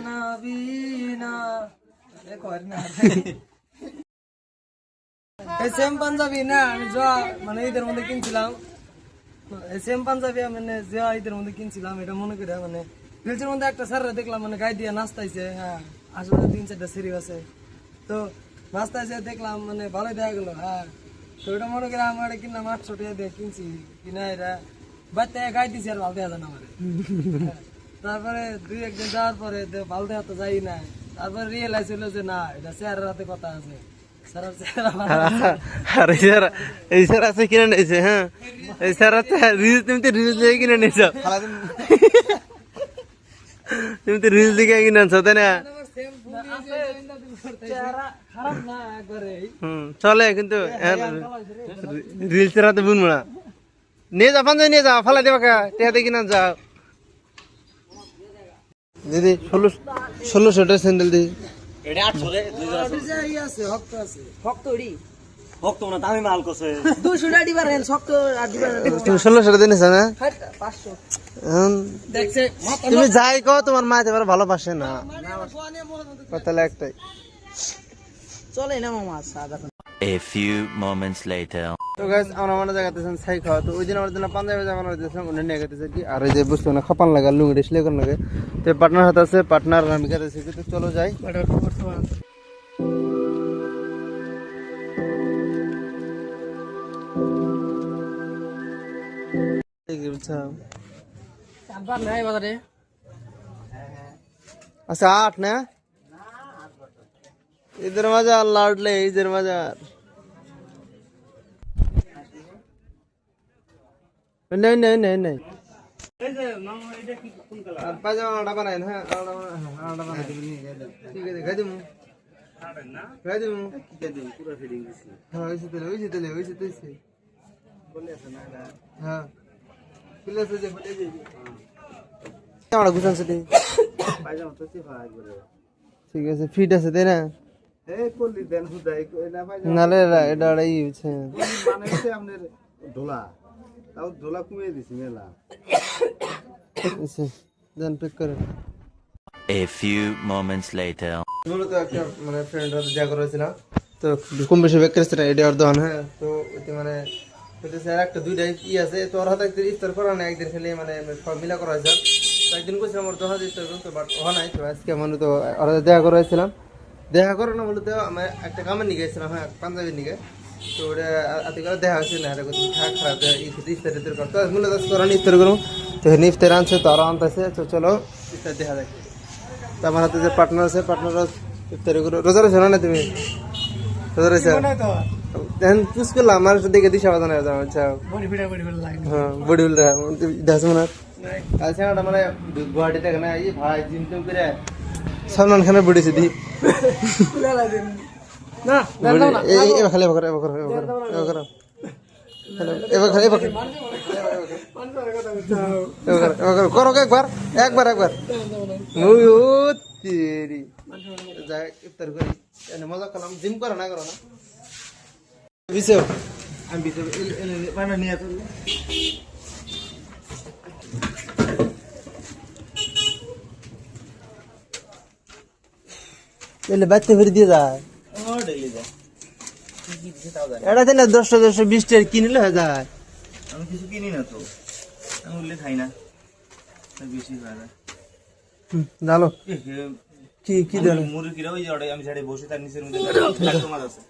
নবীনা এই সেম পাঞ্জাবি না আমি যা মানে ঈদের মধ্যে কিনছিলাম এই সেম পাঞ্জাবি মানে যা ঈদের মধ্যে কিনছিলাম এটা মনে করে মানে রিলসের মধ্যে একটা স্যার দেখলাম মানে গায়ে দিয়ে নাচতাইছে হ্যাঁ আসলে 3-4টা সিরিজ আছে তো নাচতাইছে দেখলাম মানে ভালোই দেখা গেল হ্যাঁ তো এটা মনে করে আমার কিনলাম 800 টাকা দিয়ে কিনছি কিনা এটা বাচ্চা গায়ে দিছি আর ভালো দেখা যায় না আমার তারপরে 2-1 দিন যাওয়ার পরে ভালো দেখা তো যাই না তারপরে রিয়েলাইজ হলো যে না এটা স্যারের হাতে কথা আছে আরে স্যার এই স্যার আছে কিনে নিয়েছে হ্যাঁ এই স্যার আছে রিলস তুমি তো রিলস দেখে কিনে নিয়েছো তুমি তো রিলস দেখে কিনে আনছো তাই না চলে কিন্তু রিলসের হাতে বুনবো না নিয়ে যাও পাঞ্জাবি নিয়ে যাও ফালাই দেবা টেহাতে কিনা যাও দিদি 1600 টাকা স্যান্ডেল দিই এটা 800 রে 200 আছে হক্ত আছে শক্ত ওড়ি ভক্ত না দামি মাল করছে 200 টাকা দিবারেন শক্ত আর দিবারেন তুমি 1600 টাকা দিনেছ না 500 দেখছে তুমি যাই কো তোমার মা এবার ভালোবাসে না কথা একটাই চলে না মামা সাদা A few moments later. তো গাইস আমরা মানে জায়গাতেছেন ছাই খাওয়া তো ওই দিন আমার জন্য পাঞ্জাবি জামা দিয়েছিলাম উনি নিয়ে গেছে কি আর এই যে বুঝতো না খাপান লাগা লুঙ্গি ডিসলে কোন লাগে তো পার্টনার হাতে আছে পার্টনার আমি গেছে তো চলো যাই চাম্পার নাই বাজারে আচ্ছা 8 না इधर मजा लाडले इधर मजा नहीं नहीं नहीं नहीं पाजामा आड़ा बनाए ना आड़ा बनाए ठीक है दिखा दूँ পুরো ফিটিং দিছি हाँ वैसे तो इसे বলে আছে না এটা हाँ पिल्ला से जे बोले जे क्या वाला गुसान से दे পায়জামা তো চিপা একবারে ठीक है से फिट है से देना এই কলি দেন হুদাই না পায়জামা नाले এটা আড়াই হচ্ছে মানে হচ্ছে আপনার ঢোলা তাও ঢোলা কমিয়ে দিছি মেলা इसे देन पिक करे A few moments later. মূলত একটা মানে ফ্রেন্ড হাতে যা করেছিলাম তো কম বেশি বেক করেছে এটা আর দহন হ্যাঁ তো ওইতে মানে ওইতে স্যার একটা দুইটাই কি আছে তো ওর হাতে একদিন ইফতার করা না একদিন খেলে মানে সব মিলা করা হয়েছে তো একদিন কইছিলাম ওর 10,000 ইফতার করতে বাট ও নাই তো আজকে মানে তো ওর হাতে দেখা করেছিলাম দেখা করে না বলতে আমি একটা কামে নিয়ে গেছিলাম হ্যাঁ পাঞ্জাবি নিয়ে তো ওটা আতে করে দেখা হয়েছে না এটা থাক খারাপ ইফতার করতে মূলত করানি ইফতার করুন তো ইফতার আনছে তো আর আনতেছে তো চলো ইফতার দেখা যায় তো আমার হাতে যে পার্টনার আছে পার্টনার ইফতারি করো রোজা রয়েছে না তুমি রোজা রয়েছে দেখেন পুষ করলাম আমার দেখে দিশা বাজানো যাও আচ্ছা হ্যাঁ বডি বিল্ডার দেখ মনে আচ্ছা ওটা মানে গুয়াহাটিতে এখানে এই ভাই জিম টিম করে সলমান খানের বডি সিদ্ধি না এবার খালি এবার করো একবার ইফতার করি মজা করলাম জিম করো না বিশেও আমি ভিতরে মানে নিয়ে চললে এলে বাচ্চা ফিরে দিয়ে যায় ও ডেলি যায় কি দিছে তাও জানি এটা না 10-20 টাকা কিনলে হয়ে যায় আমি কিছু কিনি না তো আমি উল্লে খাই না বেশি খাই না জানো কি দেন মুরগিরা ওই যে আমি ঝাড়ে বসে তার নিচের মধ্যে লাগতো মাছ আছে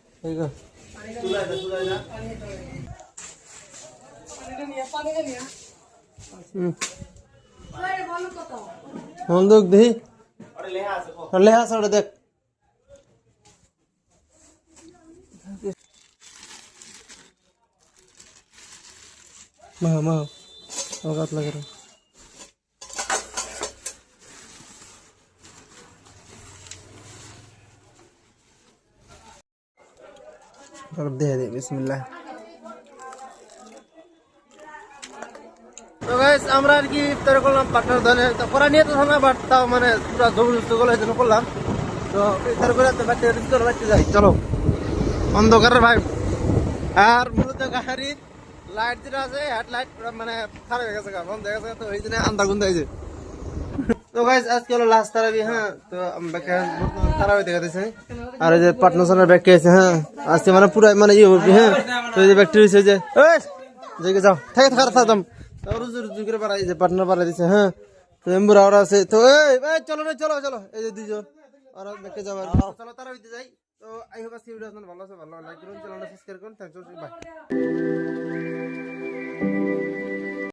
বন্দুক দেখি লেহা আছে ওটা দেখ মা অগাত লাগে दे दे बिस्मिल्लाह তো গাইস আমরা আর কি ইফতার করলাম পার্টনার ধরে তো করা নিয়ে তো না বাট তাও মানে পুরো জবরদস্ত গলা জন্য করলাম তো ইফতার করে তো বাচ্চা ইফতার বাচ্চা যাই চলো অন্ধকারের ভাই আর মূলত গাড়ির লাইট যেটা আছে হেডলাইট মানে খারাপ হয়ে গেছে বন্ধ হয়ে গেছে তো এই জন্য আন্ধার গুন্ধ হয়েছে তো গাইস আজকে হলো লাস্ট তারাবি। হ্যাঁ, তো তারাবি দেখা দিচ্ছে। আর এই যে পার্টনার ব্যাগ আছে। হ্যাঁ, আজকে মানে পুরো মানে ইয়ে হবে। হ্যাঁ, তো এই যে ব্যাগটি রয়েছে যে জেগে যাও থাকে থাকার থাকতাম রুজু করে পাড়াই যে পার্টনার পাড়াই দিচ্ছে। হ্যাঁ, তো এমবুরা ওরা আছে। তো এই চলো রে চলো চলো, এই যে দুইজন ওরা ব্যাগকে যাবার চলো তারাবিতে যাই। তো আই হোপ আজকে ভিডিও আপনাদের ভালো আছে, ভালো লাইক করুন, চ্যানেলটা সাবস্ক্রাইব করুন। Thanks for by.